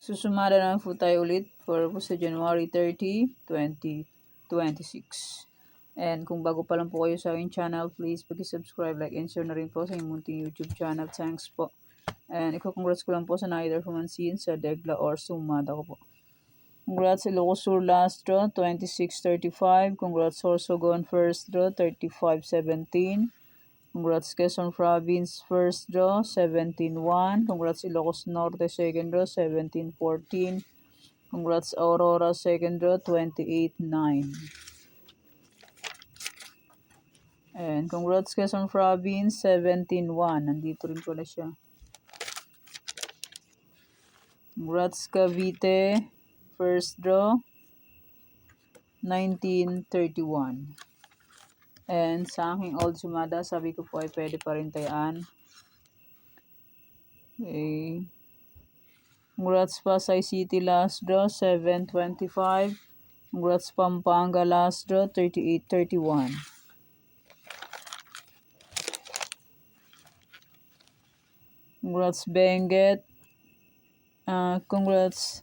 Susumada naman po tayo ulit for sa January 30, 2026. And kung bago pa lang po kayo sa aking channel, please pag-subscribe, like, and share na rin po sa inyong munting YouTube channel. Thanks po. And congrats ko lang po sa neither Humansin sa Degla or Sumada ko po. Congrats Ilocos Sur last draw, 26-35. Congrats Sorsogon first draw, 35-17. Congrats Quezon Province first draw, 17-1. Congrats Ilocos Norte second draw, 17-14. Congrats Aurora second draw, 28-9. And congrats Quezon Province, 17-1. Nandito rin pala siya. Congrats Cavite first draw, 19-31. And sa aking old sumada, sabi ko po ay pwede pa rin tayaan. Okay. Congrats Pasay City last draw, 7-25. Congrats Pampanga last draw, 38-31. Congrats Benguet. Congrats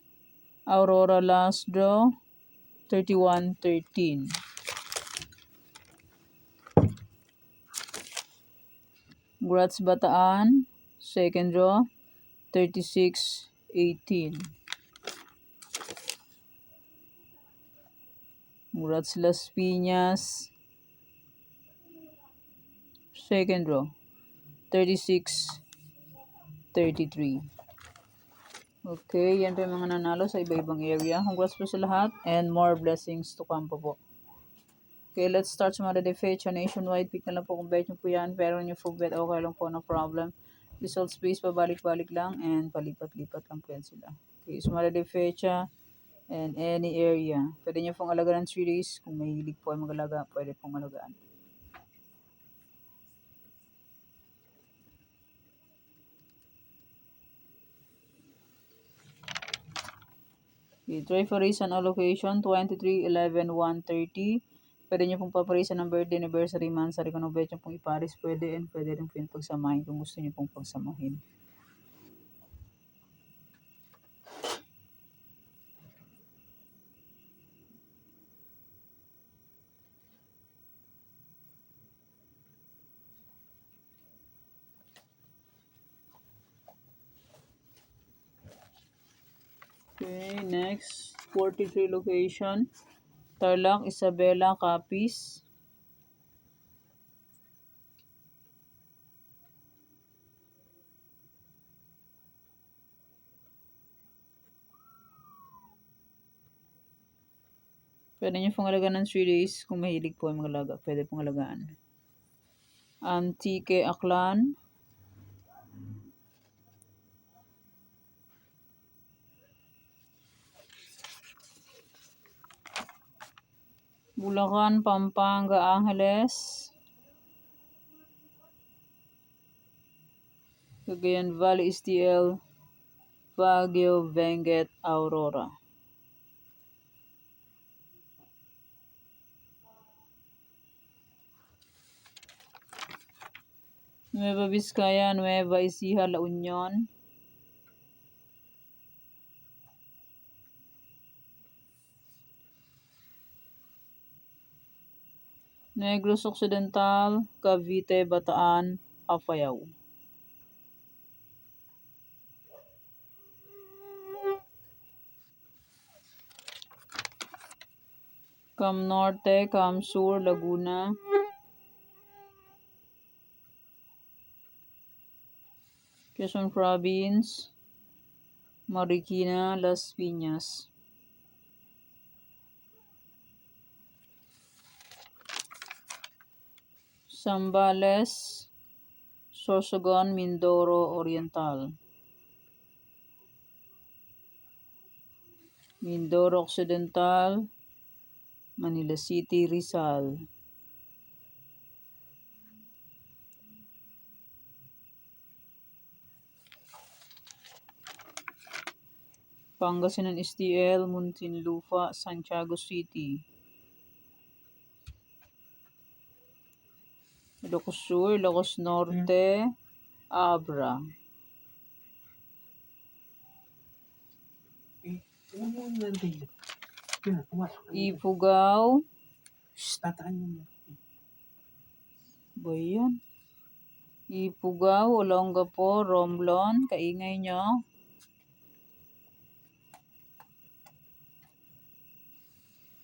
Aurora last draw, 31-13. Congrats Bataan, second draw, 36-18. Congrats Las Piñas, second draw, 36-33. Okay, yan po yung mga nanalo sa iba-ibang area. Congrats po sa lahat and more blessings to come po. Okay, let's start sa mga fecha nationwide. Pick na lang po kung bet nyo po yan. Pero nyo po bet, okay lang po, no problem. Results based, pabalik-balik lang and palipat-lipat lang po yan sila. Okay, so mga fecha and any area. Pwede nyo pong alagaan ng 3 days. Kung may hilig po ay mag-alaga, pwede pong alagaan. Okay, try for race and allocation, 23, 11, 1, 30. Pwede nyo pong paparisan ng birthday, anniversary, monthsary. Kung bet nyo pong iparis, pwede. And pwede rin po yung pagsamahin kung gusto nyo pong pagsamahin. Okay, next, 43 location. Tarlac, Isabela, Capiz. Pwede nyo pong alagaan ng 3 days. Kung mahilig po ay magalaga, pwede pong alagaan. Antique, Aklan. Bulacan, Pampanga, Angeles. Cagayan Valley, STL, Baguio, Benguet, Aurora. Nueva Vizcaya, Nueva Ecija, La Union. Negros Occidental, Cavite, Bataan, Apayao. Cam Norte, Cam Sur, Laguna. Quezon Province, Marikina, Las Piñas. Zambales, Sorsogon, Mindoro Oriental. Mindoro Occidental, Manila City, Rizal. Pangasinan STL, Muntinlupa, Santiago City. Ilocos Sur, Ilocos Norte, Abra. Eh, ano mo nandiyan? Yun, pumasok ka dito. Ifugao. Shhh, tataan mo. Ba yan? Ifugao, Olongapo, Romblon. Kaingay nyo.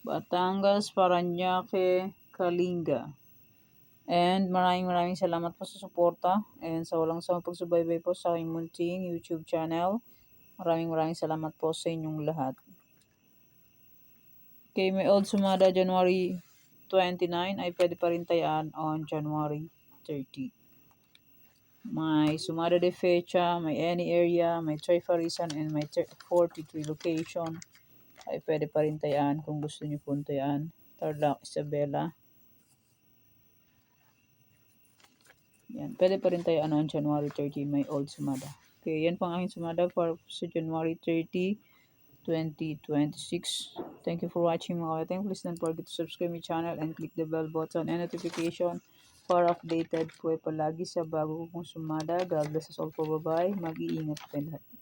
Batangas, Parañaque, Kalinga. And maraming salamat po sa suporta and sa walang sawang pagsubaybay po sa aking munting YouTube channel. Maraming salamat po sa inyong lahat. Okay, may old sumada January 29 ay pwede pa rin tayaan on January 30. May sumada de fecha, may any area, may trifarisan, and may 43 location ay pwede pa rin tayaan kung gusto nyo po tayaan. Tarlac, Isabela. Yan, pwede pa rin tayo on January 30, may old sumada. Okay, yan pang aking sumada for sa January 30, 2026. Thank you for watching mga kating. Please don't forget to subscribe my channel and click the bell button and notification para updated po palagi sa bago kong sumada. God bless us all po. Bye-bye. Mag-iingat po lahat.